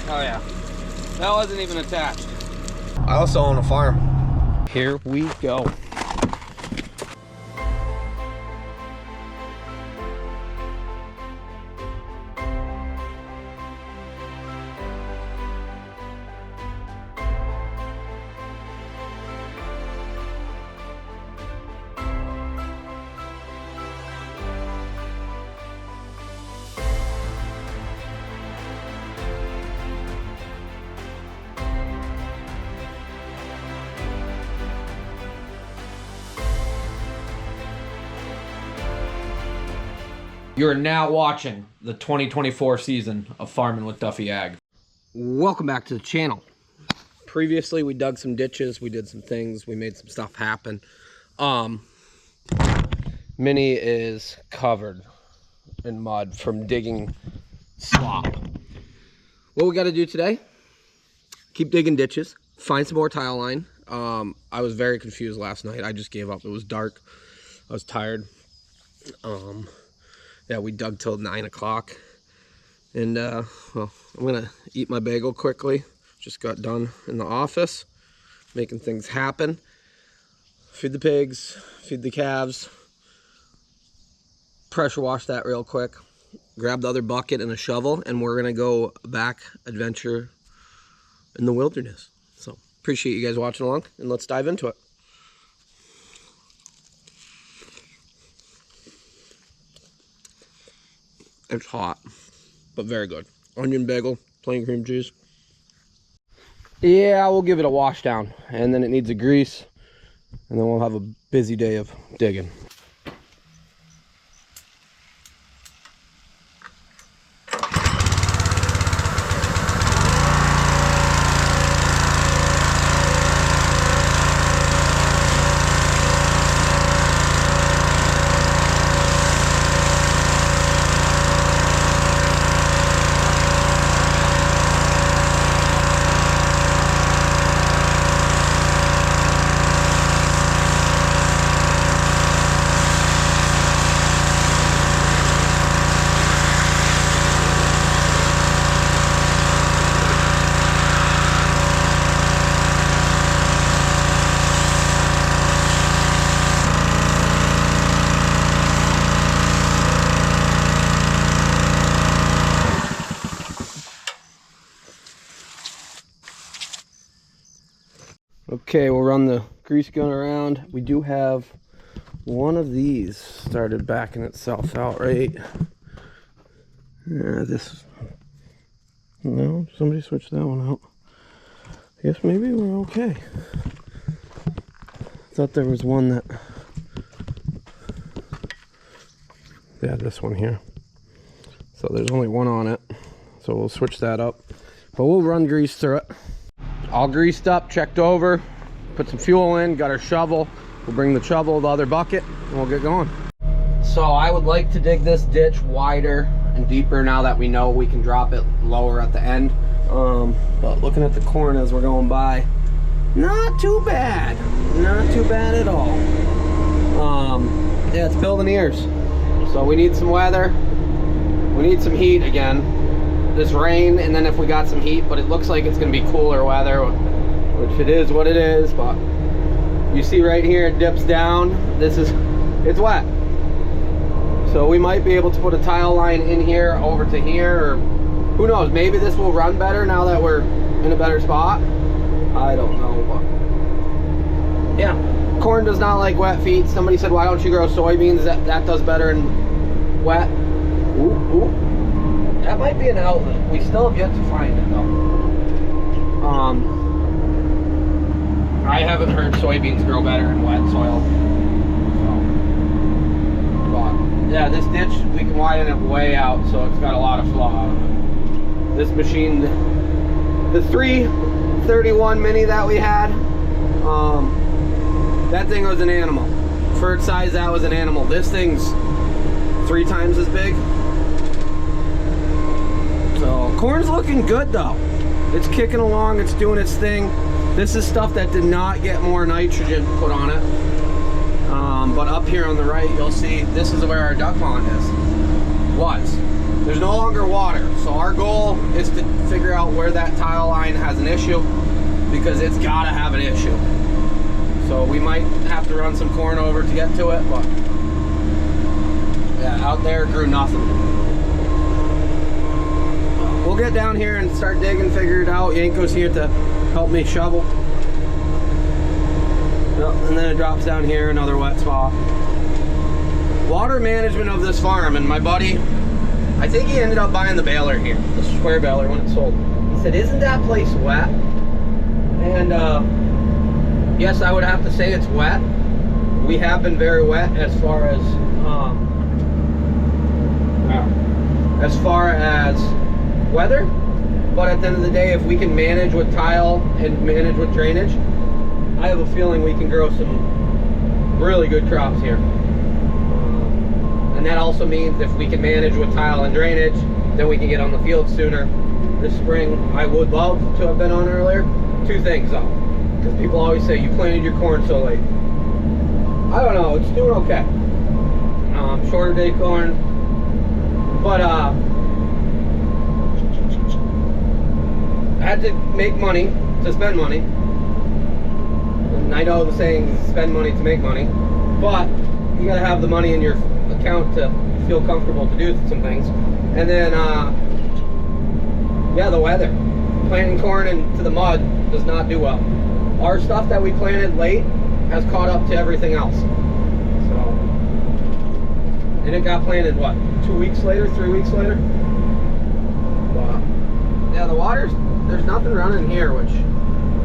Oh yeah. That wasn't even attached. I also own a farm. Here we go. You are now watching the 2024 season of Farming with Duffy Ag. Welcome back to the channel. Previously, we dug some ditches, we did some things, we made some stuff happen. Minnie is covered in mud from digging slop. What we got to do today? Keep digging ditches, find some more tile line. I was very confused last night. I just gave up. It was dark. I was tired. Yeah, we dug till 9 o'clock. And, well, I'm going to eat my bagel quickly. Just got done in the office, making things happen. Feed the pigs, feed the calves. Pressure wash that real quick. Grab the other bucket and a shovel, and we're going to go back adventure in the wilderness. So, appreciate you guys watching along, and let's dive into it. It's hot, but very good. Onion bagel, plain cream cheese. Yeah, we'll give it a wash down, and then it needs a grease, and then we'll have a busy day of digging. Okay, we'll run the grease gun around. We do have one of these started backing itself out, right? No, somebody switched that one out. I guess maybe we're okay. Thought there was one that... Yeah, this one here. So there's only one on it. So we'll switch that up. But we'll run grease through it. All greased up, checked over. Put some fuel in, got our shovel. We'll bring the shovel, the other bucket, and we'll get going. So I would like to dig this ditch wider and deeper now that we know we can drop it lower at the end. But looking at the corn as we're going by, not too bad. Not too bad at all. Yeah, it's building ears. So we need some weather. We need some heat again. This rain, and then if we got some heat, but it looks like it's gonna be cooler weather, which it is what it is. But you see right here, it dips down. It's wet. So we might be able to put a tile line in here over to here, or who knows, maybe this will run better now that we're in a better spot. I don't know, but yeah, corn does not like wet feet. Somebody said, why don't you grow soybeans? That does better in wet. Ooh. That might be an outlet. We still have yet to find it though. I haven't heard soybeans grow better in wet soil. So, but yeah, this ditch, we can widen it way out so it's got a lot of flow out of it. This machine, the 331 Mini that we had, that thing was an animal. For its size, that was an animal. This thing's 3 times as big. So corn's looking good though. It's kicking along, it's doing its thing. This is stuff that did not get more nitrogen put on it. But up here on the right, you'll see this is where our duck pond was. there's no longer water. So our goal is to figure out where that tile line has an issue, because it's gotta have an issue. So we might have to run some corn over to get to it, but yeah, out there grew nothing. We'll get down here and start digging, figure it out. Yanko's here to help me shovel. And then it drops down here, another wet spot. Water management of this farm, and my buddy, I think he ended up buying the baler here, the square baler when it sold. He said, isn't that place wet? And yes, I would have to say it's wet. We have been very wet as far as weather, but at the end of the day, if we can manage with tile and manage with drainage, I have a feeling we can grow some really good crops here. And that also means if we can manage with tile and drainage, then we can get on the field sooner. This spring, I would love to have been on earlier. Two things though, because people always say, you planted your corn so late. I don't know, it's doing okay. Shorter day corn, but I had to make money to spend money. And I know the saying is spend money to make money, but you gotta have the money in your account to feel comfortable to do some things. And then yeah, the weather. Planting corn into the mud does not do well. Our stuff that we planted late has caught up to everything else. So, and it got planted what, 2 weeks later, 3 weeks later? Wow. Yeah, the water's, there's nothing running here, which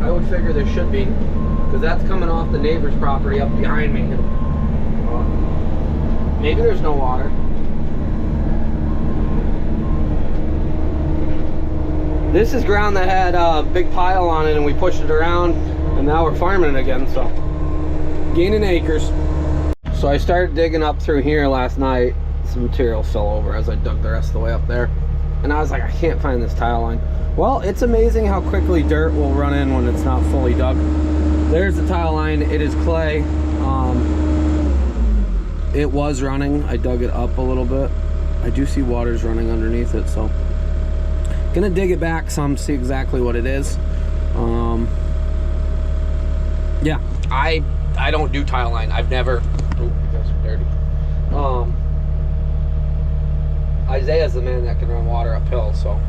I would figure there should be, because that's coming off the neighbor's property up behind me. Maybe there's no water. This is ground that had a big pile on it, and we pushed it around, and now we're farming it again, so gaining acres. So I started digging up through here last night. Some material fell over as I dug the rest of the way up there, and I was like, I can't find this tile line. Well, it's amazing how quickly dirt will run in when it's not fully dug. There's the tile line. It is clay. It was running. I dug it up a little bit. I do see water's running underneath it, so gonna dig it back some, see exactly what it is. Yeah, I don't do tile line. I've never. Oh, that's dirty. Isaiah's the man that can run water uphill, so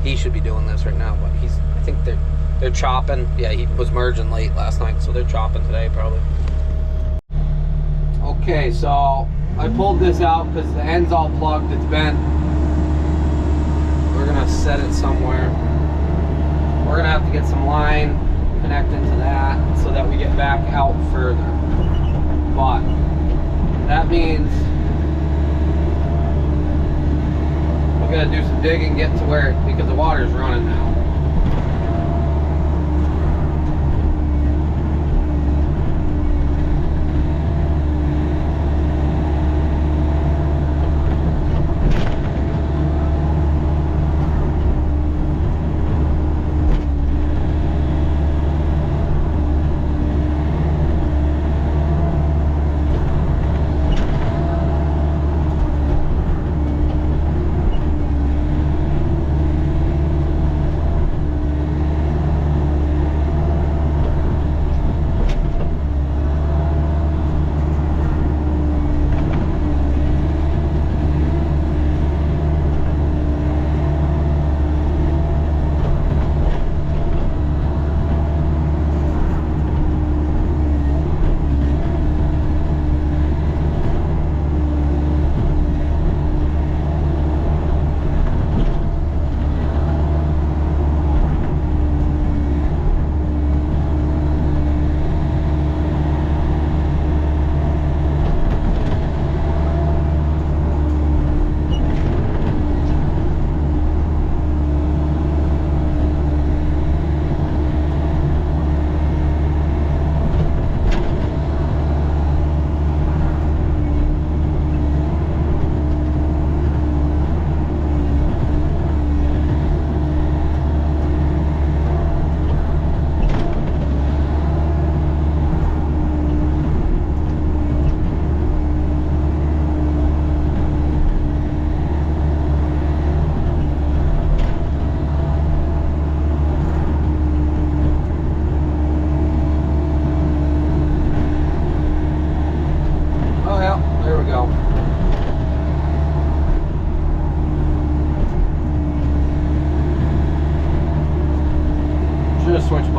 he should be doing this right now. But I think they're chopping. Yeah, he was merging late last night, so they're chopping today probably. Okay, so I pulled this out because the end's all plugged. It's bent. We're gonna set it somewhere. We're gonna have to get some line connected to that so that we get back out further. But that means we gotta do some digging, get to where, because the water's running now.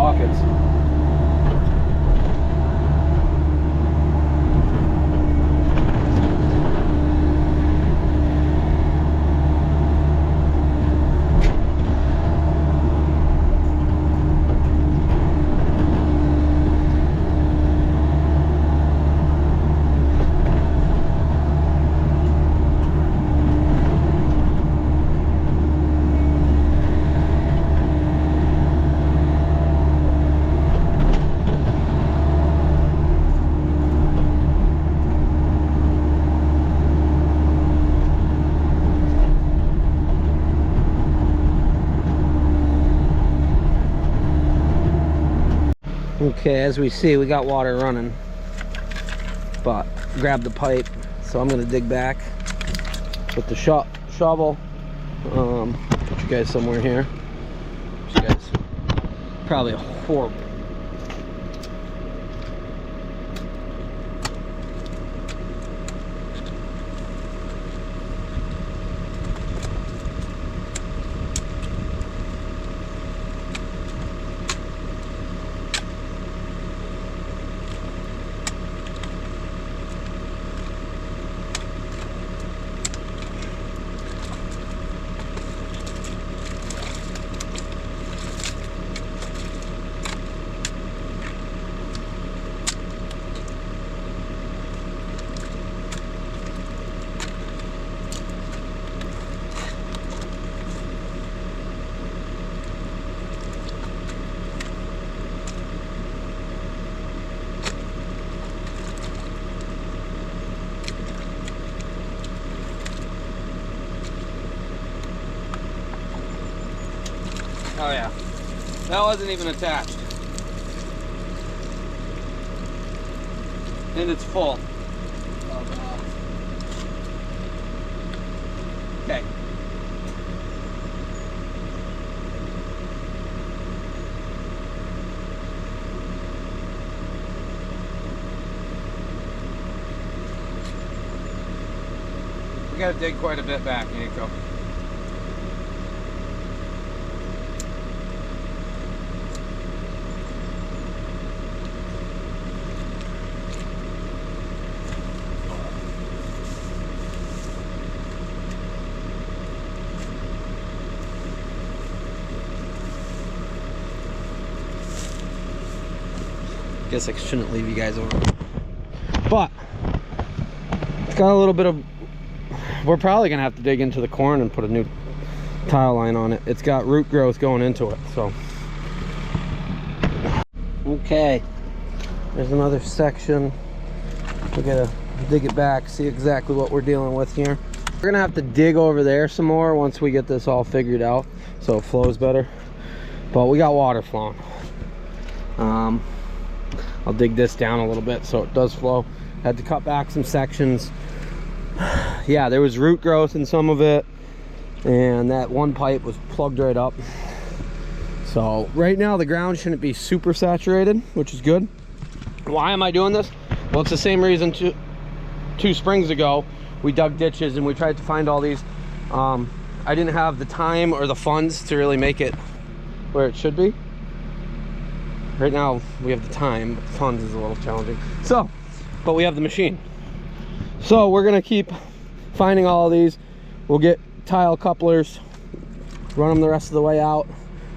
pockets. Okay, as we see, we got water running, but grab the pipe, so I'm gonna dig back with the shovel. Put you guys somewhere here. You guys probably horrible. Oh yeah, that wasn't even attached. And it's full. Okay. We gotta dig quite a bit back, Nico. Guess I shouldn't leave you guys alone, but it's got a little bit of, we're probably gonna have to dig into the corn and put a new tile line on it. It's got root growth going into it, so. Okay, there's another section. We gotta dig it back, see exactly what we're dealing with here. We're gonna have to dig over there some more once we get this all figured out so it flows better, but we got water flowing. I'll dig this down a little bit so it does flow. Had to cut back some sections. Yeah, there was root growth in some of it, and that one pipe was plugged right up. So right now the ground shouldn't be super saturated, which is good. Why am I doing this? Well, it's the same reason two springs ago we dug ditches and we tried to find all these. I didn't have the time or the funds to really make it where it should be. Right now we have the time, but the funds is a little challenging. So, but we have the machine. So we're gonna keep finding all of these. We'll get tile couplers, run them the rest of the way out.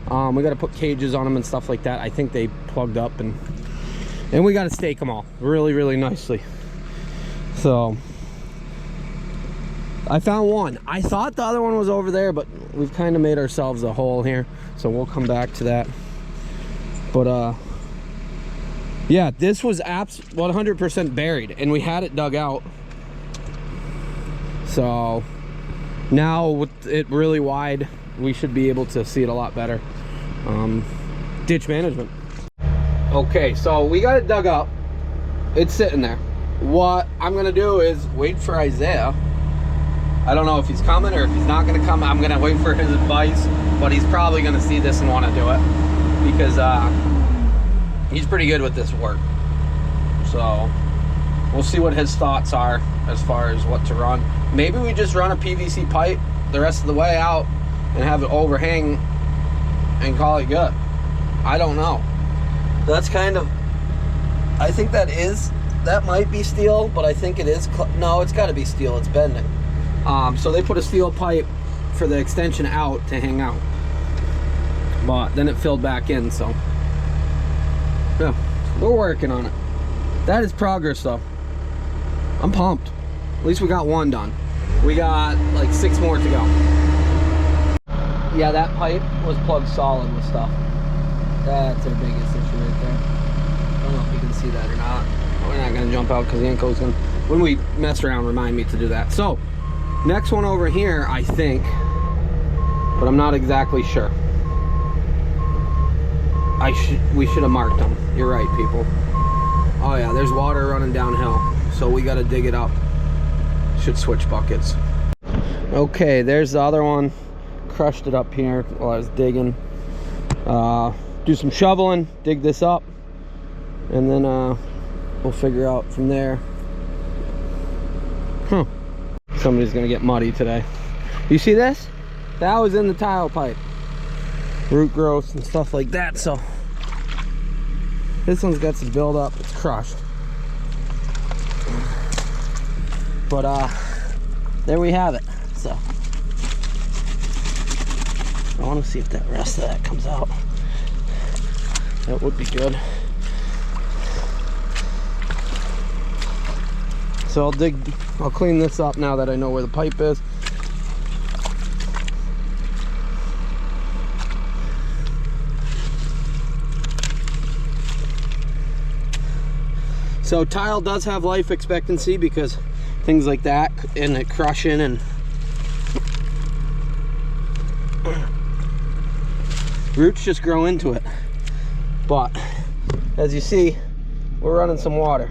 We got to put cages on them and stuff like that. I think they plugged up, and we got to stake them all really nicely. So I found one. I thought the other one was over there, but we've kind of made ourselves a hole here, so we'll come back to that. But yeah, this was 100% buried, and we had it dug out. So now with it really wide, we should be able to see it a lot better. Ditch management. Okay, so we got it dug up. It's sitting there. What I'm gonna do is wait for Isaiah. I don't know if he's coming or if he's not gonna come. I'm gonna wait for his advice, but he's probably gonna see this and want to do it because he's pretty good with this work. So we'll see what his thoughts are as far as what to run. Maybe we just run a PVC pipe the rest of the way out and have it overhang and call it good. I don't know. That's kind of, I think that might be steel, but I think it is, no, it's gotta be steel, it's bending. So they put a steel pipe for the extension out to hang out. But then it filled back in, so. Yeah, we're working on it. That is progress though. I'm pumped. At least we got one done. We got like 6 more to go. Yeah, that pipe was plugged solid with stuff. That's our biggest issue right there. I don't know if you can see that or not. We're not gonna jump out because the Inco's gonna, when we mess around, remind me to do that. So, next one over here, I think, but I'm not exactly sure. We should have marked them. You're right, people. Oh yeah, there's water running downhill, so we gotta dig it up. Should switch buckets. Okay, there's the other one. Crushed it up here while I was digging. Do some shoveling, dig this up, and then we'll figure out from there. Somebody's gonna get muddy today. You see this? That was in the tile pipe. Root growth and stuff like that, so this one's got some buildup. It's crushed, but there we have it. So I want to see if that rest of that comes out. That would be good. So I'll clean this up now that I know where the pipe is. So tile does have life expectancy because things like that and it crushing and roots just grow into it. But as you see, we're running some water,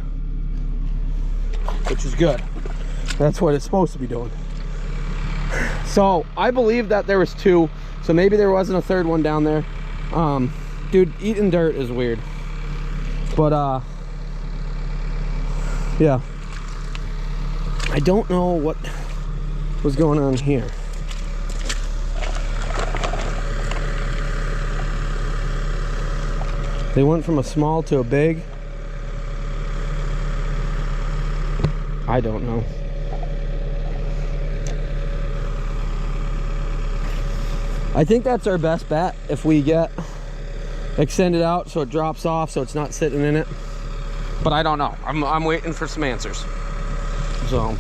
which is good. That's what it's supposed to be doing. So I believe that there was 2, so maybe there wasn't a 3rd one down there. Dude, eating dirt is weird, but yeah, I don't know what was going on here. They went from a small to a big. I don't know. I think that's our best bet if we get extended out so it drops off so it's not sitting in it. But I don't know. I'm waiting for some answers. So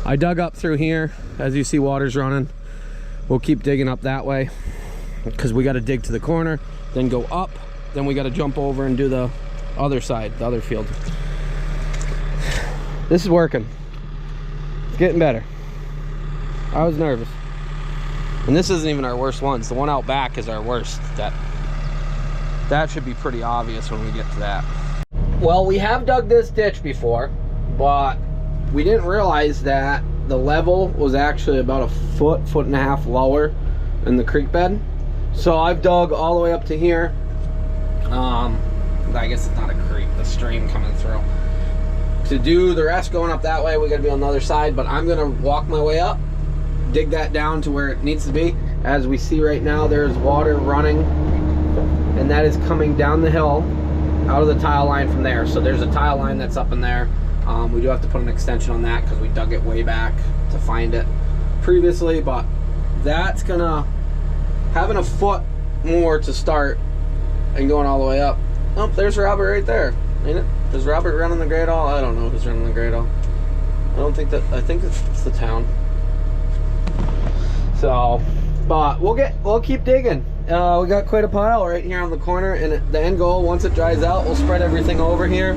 I dug up through here. As you see, water's running. We'll keep digging up that way because we got to dig to the corner, then go up, then we got to jump over and do the other side, the other field. This is working. It's getting better. I was nervous. And this isn't even our worst ones. The one out back is our worst. That should be pretty obvious when we get to that. Well, we have dug this ditch before, but we didn't realize that the level was actually about a foot and a half lower than the creek bed. So I've dug all the way up to here. I guess it's not a creek, the stream coming through. To do the rest going up that way, we gotta be on the other side, but I'm gonna walk my way up, dig that down to where it needs to be. As we see right now, there's water running, and that is coming down the hill out of the tile line from there. So there's a tile line that's up in there. We do have to put an extension on that because we dug it way back to find it previously, but that's gonna, having a foot more to start and going all the way up. Oh, there's Robert right there, ain't it? Is Robert running the Great All? I don't know who's running the Great All. I think it's the town. So, but we'll keep digging. We got quite a pile right here on the corner, and the end goal, once it dries out, we'll spread everything over here,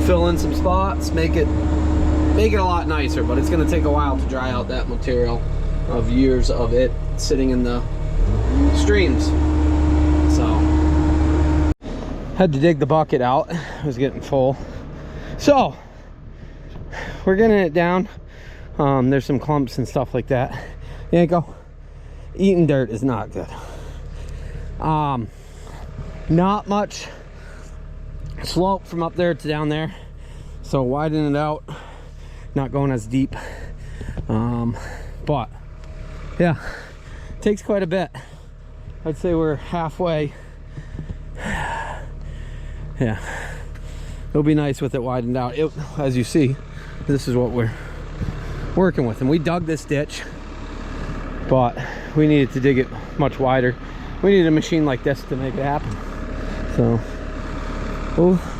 fill in some spots, make it a lot nicer, but it's gonna take a while to dry out that material of years of it sitting in the streams. So, had to dig the bucket out. It was getting full. So, we're getting it down. There's some clumps and stuff like that. Yanko, eating dirt is not good. Not much slope from up there to down there, so widen it out, not going as deep. But yeah, takes quite a bit. I'd say we're halfway Yeah, it'll be nice with it widened out. As you see, this is what we're working with, and we dug this ditch, but we needed to dig it much wider. We need a machine like this to make it happen, so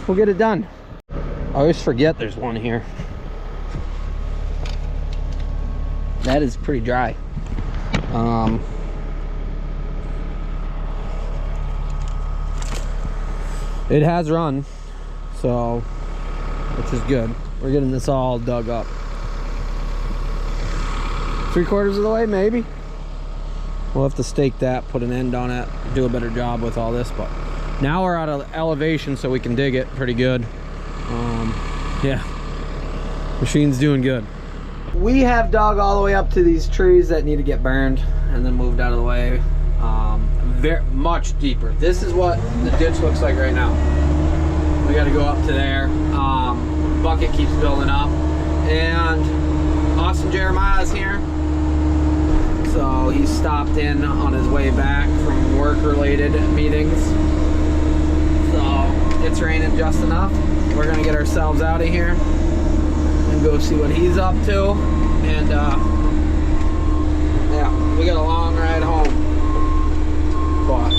we'll get it done. I always forget there's one here. That is pretty dry. It has run, so, which is good. We're getting this all dug up. 3/4 of the way, maybe. We'll have to stake that, put an end on it, do a better job with all this, but now we're at an elevation so we can dig it pretty good. Yeah, machine's doing good. We have dug all the way up to these trees that need to get burned and then moved out of the way. Very much deeper. This is what the ditch looks like right now. We got to go up to there. Bucket keeps building up, and Austin Jeremiah's here, so he stopped in on his way back from work-related meetings. So it's raining just enough. We're gonna get ourselves out of here and go see what he's up to, and yeah, we got a long ride home, but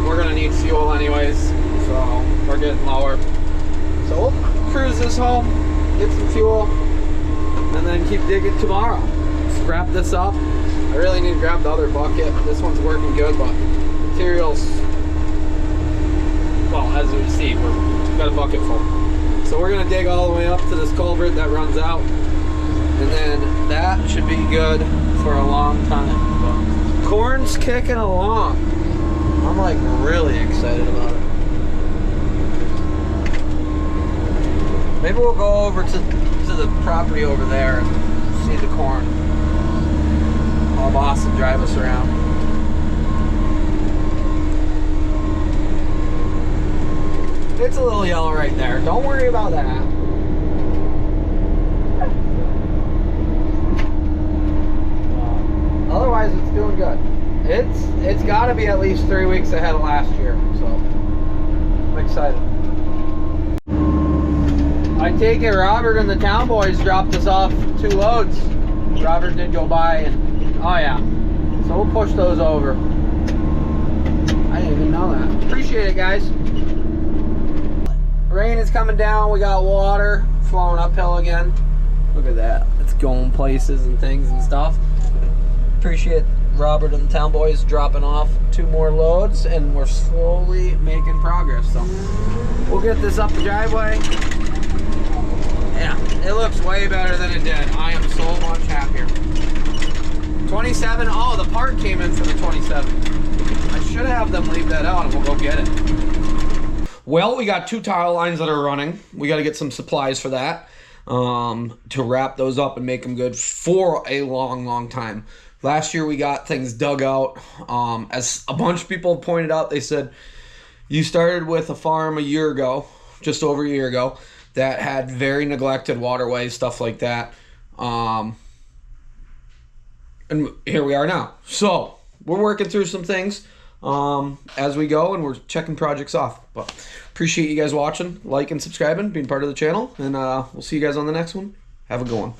we're gonna need fuel anyways, so we're getting lower. So we'll cruise this home, get some fuel, and then keep digging tomorrow. Let's wrap this up. I really need to grab the other bucket. This one's working good, but materials, well, as we see, we've got a bucket full. So we're gonna dig all the way up to this culvert that runs out, and then that should be good for a long time. But corn's kicking along. I'm like really excited about it. Maybe we'll go over to the property over there and see the corn. I'll boss and drive us around. It's a little yellow right there. Don't worry about that. Otherwise, it's doing good. It's got to be at least 3 weeks ahead of last year, so I'm excited. I take it Robert and the town boys dropped us off 2 loads. Robert did go by, and oh yeah, so we'll push those over. I didn't even know that. Appreciate it, guys. Rain is coming down. We got water flowing uphill again. Look at that. It's going places and things and stuff. Appreciate Robert and the town boys dropping off 2 more loads, and we're slowly making progress. So we'll get this up the driveway. Yeah, it looks way better than it did. I am so much happier. 27. Oh, the part came in for the 27. I should have them leave that out and we'll go get it. Well, we got 2 tile lines that are running. We got to get some supplies for that to wrap those up and make them good for a long time. Last year we got things dug out. As a bunch of people pointed out, they said you started with a farm a year ago, just over a year ago, that had very neglected waterways, stuff like that. And here we are now. So we're working through some things as we go, and we're checking projects off. But appreciate you guys watching, like and subscribing, being part of the channel, and we'll see you guys on the next one. Have a good one.